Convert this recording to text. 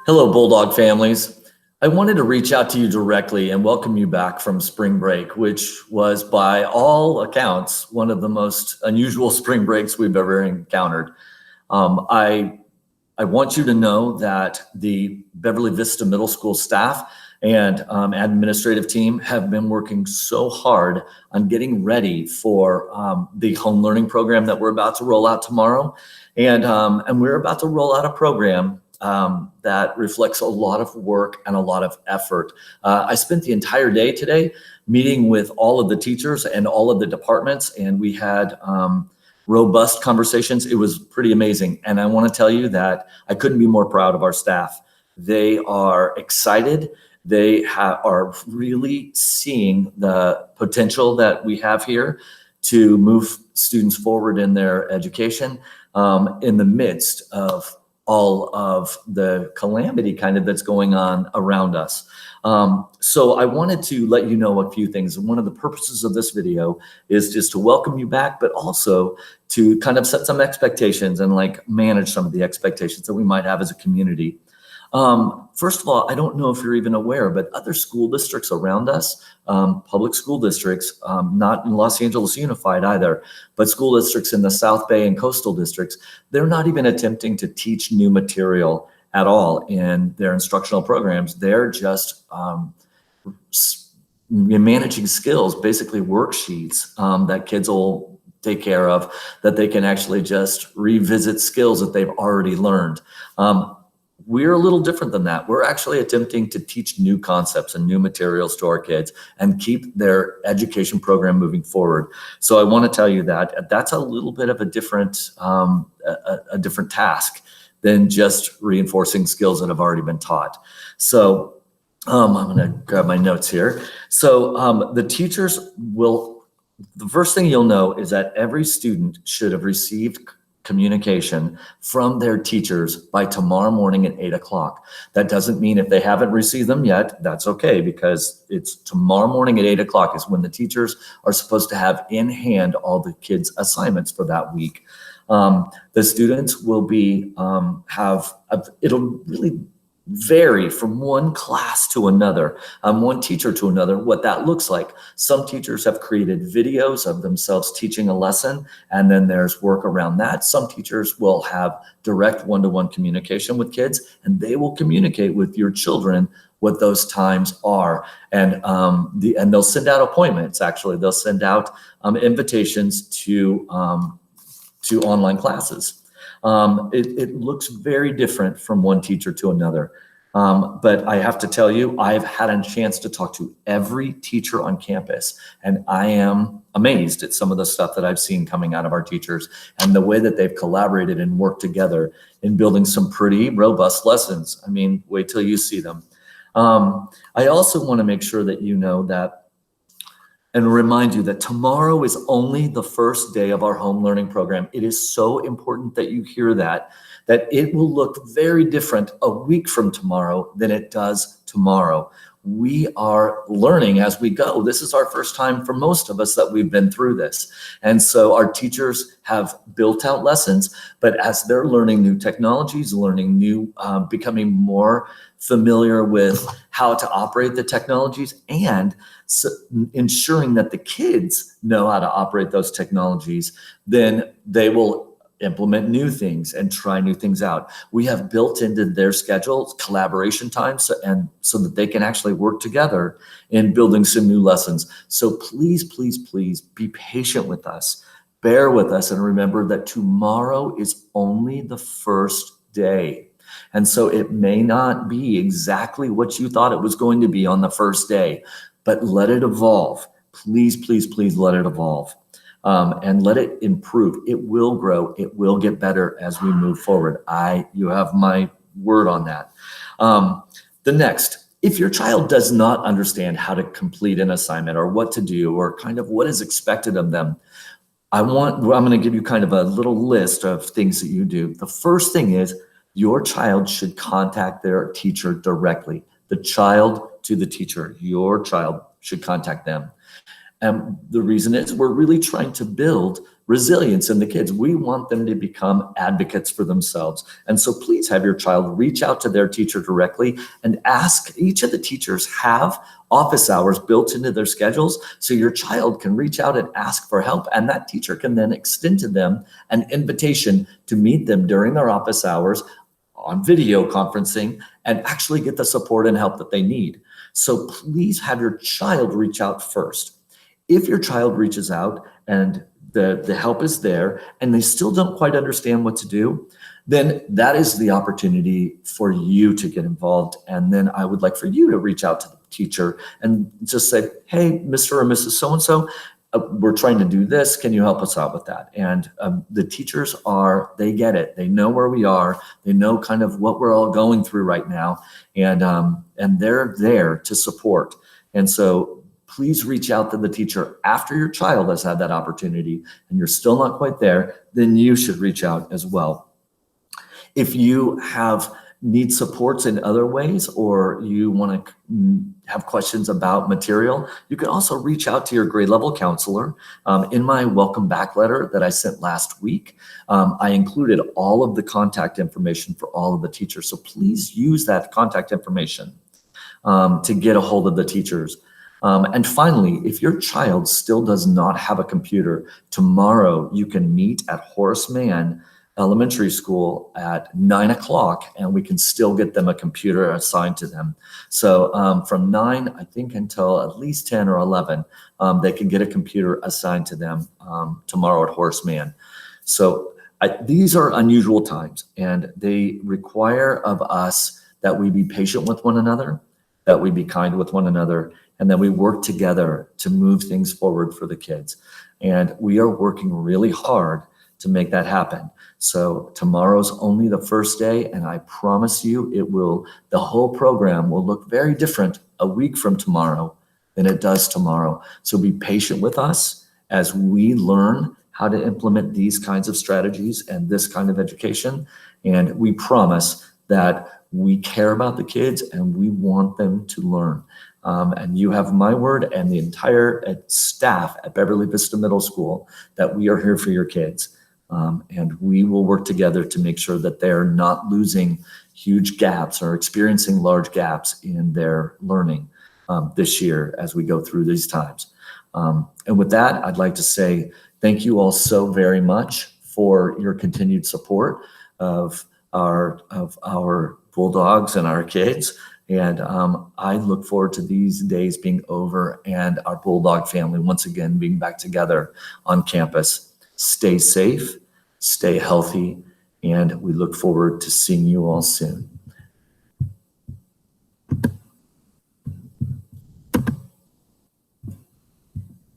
Hello, Bulldog families. I wanted to reach out to you directly and welcome you back from spring break, which was, by all accounts, one of the most unusual spring breaks we've ever encountered. I want you to know that the Beverly Vista Middle School staff and administrative team have been working so hard on getting ready for the home learning program that we're about to roll out tomorrow. And we're about to roll out a program that reflects a lot of work and a lot of effort. I spent the entire day today meeting with all of the teachers and all of the departments, and we had robust conversations. It was pretty amazing. And I want to tell you that I couldn't be more proud of our staff. They are excited. They are really seeing the potential that we have here to move students forward in their education in the midst of all of the calamity kind of that's going on around us. So I wanted to let you know a few things. One of the purposes of this video is just to welcome you back, but also to kind of set some expectations and like manage some of the expectations that we might have as a community. First of all, I don't know if you're even aware, but other school districts around us, public school districts, not in Los Angeles Unified either, but school districts in the South Bay and coastal districts, they're not even attempting to teach new material at all in their instructional programs. They're just managing skills, basically worksheets that kids will take care of, that they can actually just revisit skills that they've already learned. We're a little different than that. We're actually attempting to teach new concepts and new materials to our kids and keep their education program moving forward. So I want to tell you that that's a little bit of a different task than just reinforcing skills that have already been taught. So I'm going to grab my notes here. So the teachers will, the first thing you'll know is that every student should have received communication from their teachers by tomorrow morning at 8 o'clock. That doesn't mean if they haven't received them yet, that's okay, because it's tomorrow morning at 8 o'clock is when the teachers are supposed to have in hand all the kids' assignments for that week. The students will be, it'll really vary from one class to another, one teacher to another, what that looks like. Some teachers have created videos of themselves teaching a lesson, and then there's work around that. Some teachers will have direct one-to-one communication with kids, and they will communicate with your children what those times are. And they'll send out appointments, actually. They'll send out invitations to online classes. It looks very different from one teacher to another. But I have to tell you, I've had a chance to talk to every teacher on campus, and I am amazed at some of the stuff that I've seen coming out of our teachers and the way that they've collaborated and worked together in building some pretty robust lessons. I mean, wait till you see them. I also want to make sure that you know that and remind you that tomorrow is only the first day of our home learning program. It is so important that you hear that it will look very different a week from tomorrow than it does tomorrow. We are learning as we go. This is our first time for most of us that we've been through this. And so our teachers have built out lessons, but as they're learning new technologies, learning new, becoming more familiar with how to operate the technologies, and ensuring that the kids know how to operate those technologies, then they will implement new things and try new things out. We have built into their schedules collaboration times so that they can actually work together in building some new lessons. So please, please, please be patient with us. Bear with us, and remember that tomorrow is only the first day. And so it may not be exactly what you thought it was going to be on the first day, but let it evolve. Please, please, please let it evolve. And let it improve. It will grow. It will get better as we move forward. You have my word on that. The next, if your child does not understand how to complete an assignment or what to do or kind of what is expected of them, I'm going to give you kind of a little list of things that you do. The first thing is your child should contact their teacher directly. The child to the teacher. Your child should contact them. And the reason is we're really trying to build resilience in the kids. We want them to become advocates for themselves. And so please have your child reach out to their teacher directly and ask. Each of the teachers have office hours built into their schedules, so your child can reach out and ask for help, and that teacher can then extend to them an invitation to meet them during their office hours on video conferencing and actually get the support and help that they need. So please have your child reach out first. If your child reaches out and the help is there and they still don't quite understand what to do, then that is the opportunity for you to get involved. And then I would like for you to reach out to the teacher and just say, hey, Mr. or Mrs. So-and-so, we're trying to do this. Can you help us out with that? And the teachers they get it. They know where we are. They know kind of what we're all going through right now. And they're there to support. And so please reach out to the teacher after your child has had that opportunity and you're still not quite there, then you should reach out as well. If you need supports in other ways, or you want to have questions about material, you can also reach out to your grade level counselor. In my welcome back letter that I sent last week, I included all of the contact information for all of the teachers. So please use that contact information to get a hold of the teachers. And finally, if your child still does not have a computer, tomorrow you can meet at Horace Mann Elementary School at 9 o'clock, and we can still get them a computer assigned to them. So from 9, I think, until at least 10 or 11, they can get a computer assigned to them tomorrow at Horace Mann. So these are unusual times, and they require of us that we be patient with one another, that we be kind with one another, and that we work together to move things forward for the kids. And we are working really hard to make that happen. So tomorrow's only the first day, and I promise you the whole program will look very different a week from tomorrow than it does tomorrow. So be patient with us as we learn how to implement these kinds of strategies and this kind of education. And we promise that we care about the kids and we want them to learn. And you have my word and the entire staff at Beverly Vista Middle School that we are here for your kids. And we will work together to make sure that they're not losing huge gaps or experiencing large gaps in their learning this year as we go through these times. And with that, I'd like to say thank you all so very much for your continued support of our Bulldogs and our kids. And I look forward to these days being over and our Bulldog family once again being back together on campus. Stay safe, stay healthy, and we look forward to seeing you all soon.